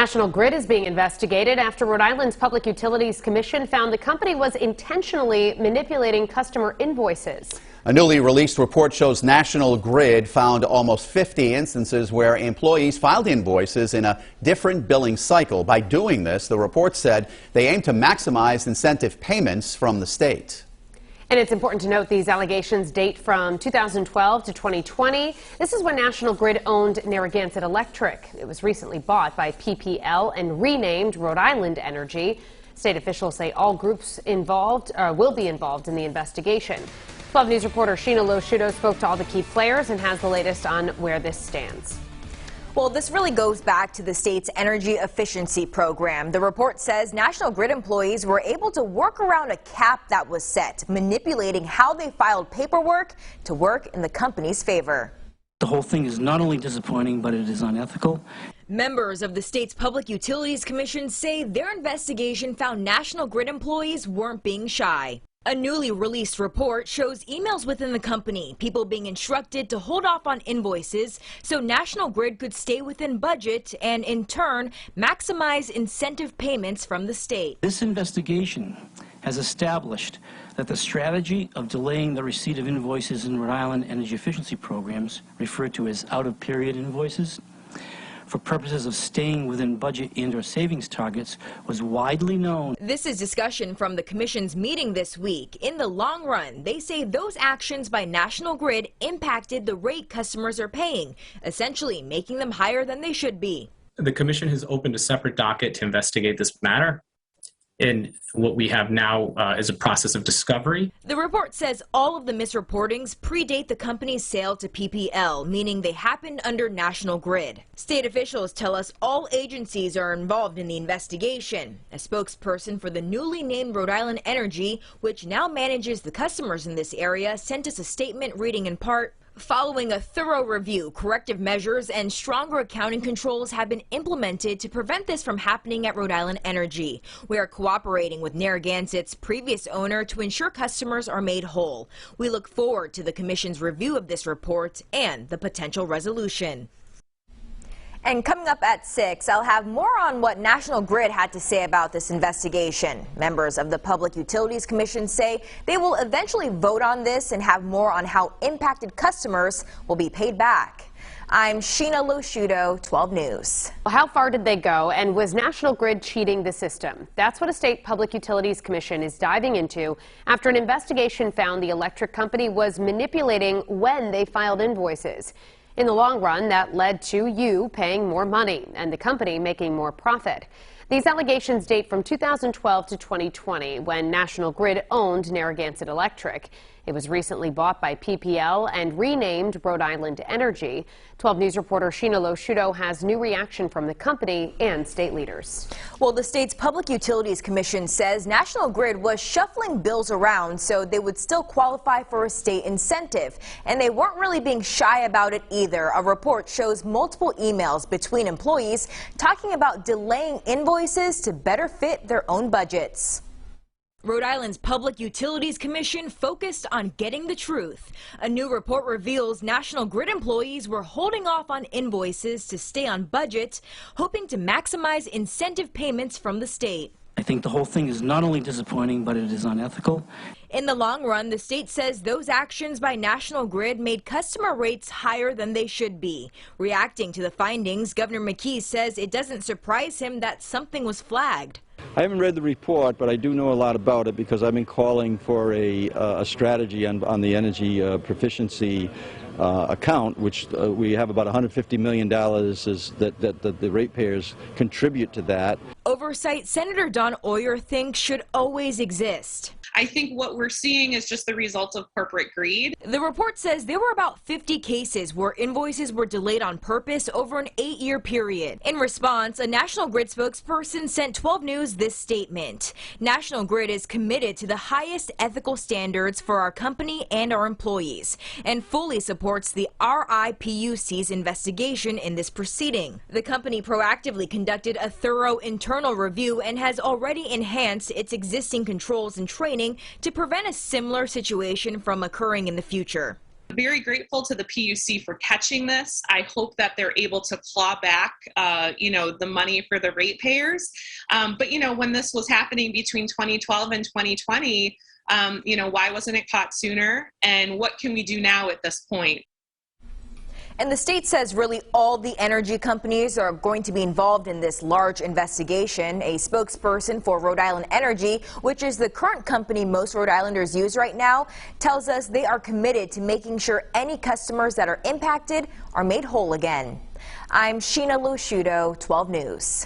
National Grid is being investigated after Rhode Island's Public Utilities Commission found the company was intentionally manipulating customer invoices. A newly released report shows National Grid found almost 50 instances where employees filed invoices in a different billing cycle. By doing this, the report said they aim to maximize incentive payments from the state. And it's important to note these allegations date from 2012 to 2020. This is when National Grid owned Narragansett Electric. It was recently bought by PPL and renamed Rhode Island Energy. State officials say all groups involved will be involved in the investigation. 12 News reporter Shiina LoSciuto spoke to all the key players and has the latest on where this stands. Well, this really goes back to the state's energy efficiency program. The report says National Grid employees were able to work around a cap that was set, manipulating how they filed paperwork to work in the company's favor. The whole thing is not only disappointing, but it is unethical. Members of the state's Public Utilities Commission say their investigation found National Grid employees weren't being shy. A newly released report shows emails within the company, people being instructed to hold off on invoices so National Grid could stay within budget and, in turn, maximize incentive payments from the state. This investigation has established that the strategy of delaying the receipt of invoices in Rhode Island energy efficiency programs, referred to as out-of-period invoices, for purposes of staying within budget and/or savings targets, was widely known. This is discussion from the Commission's meeting this week. In the long run, they say those actions by National Grid impacted the rate customers are paying, essentially making them higher than they should be. The Commission has opened a separate docket to investigate this matter. And what we have now is a process of discovery. The report says all of the misreportings predate the company's sale to PPL, meaning they happened under National Grid. State officials tell us all agencies are involved in the investigation. A spokesperson for the newly named Rhode Island Energy, which now manages the customers in this area, sent us a statement reading in part, "Following a thorough review, corrective measures and stronger accounting controls have been implemented to prevent this from happening at Rhode Island Energy. We are cooperating with Narragansett's previous owner to ensure customers are made whole. We look forward to the Commission's review of this report and the potential resolution." And coming up at 6, I'll have more on what National Grid had to say about this investigation. Members of the Public Utilities Commission say they will eventually vote on this and have more on how impacted customers will be paid back. I'm Shiina LoSciuto, 12 News. Well, how far did they go, and was National Grid cheating the system? That's what a state Public Utilities Commission is diving into after an investigation found the electric company was manipulating when they filed invoices. In the long run, that led to you paying more money and the company making more profit. These allegations date from 2012 to 2020, when National Grid owned Narragansett Electric. It was recently bought by PPL and renamed Rhode Island Energy. 12 News reporter Shiina LoSciuto has new reaction from the company and state leaders. Well, the state's Public Utilities Commission says National Grid was shuffling bills around so they would still qualify for a state incentive. And they weren't really being shy about it either. A report shows multiple emails between employees talking about delaying invoices to better fit their own budgets. Rhode Island's Public Utilities Commission focused on getting the truth. A new report reveals National Grid employees were holding off on invoices to stay on budget, hoping to maximize incentive payments from the state. I think the whole thing is not only disappointing, but it is unethical. In the long run, the state says those actions by National Grid made customer rates higher than they should be. Reacting to the findings, Governor McKee says it doesn't surprise him that something was flagged. I haven't read the report, but I do know a lot about it because I've been calling for a strategy on the energy proficiency account, which we have about $150 million that the ratepayers contribute to that. Oversight Senator Don Oyer thinks should always exist. I think what we're seeing is just the result of corporate greed. The report says there were about 50 cases where invoices were delayed on purpose over an 8-year period. In response, a National Grid spokesperson sent 12 News this statement. National Grid is committed to the highest ethical standards for our company and our employees and fully supports the RIPUC's investigation in this proceeding. The company proactively conducted a thorough internal review and has already enhanced its existing controls and training to prevent a similar situation from occurring in the future. Very grateful to the PUC for catching this. I hope that they're able to claw back, the money for the ratepayers. But when this was happening between 2012 and 2020, why wasn't it caught sooner? And what can we do now at this point? And the state says really all the energy companies are going to be involved in this large investigation. A spokesperson for Rhode Island Energy, which is the current company most Rhode Islanders use right now, tells us they are committed to making sure any customers that are impacted are made whole again. I'm Shiina LoSciuto, 12 News.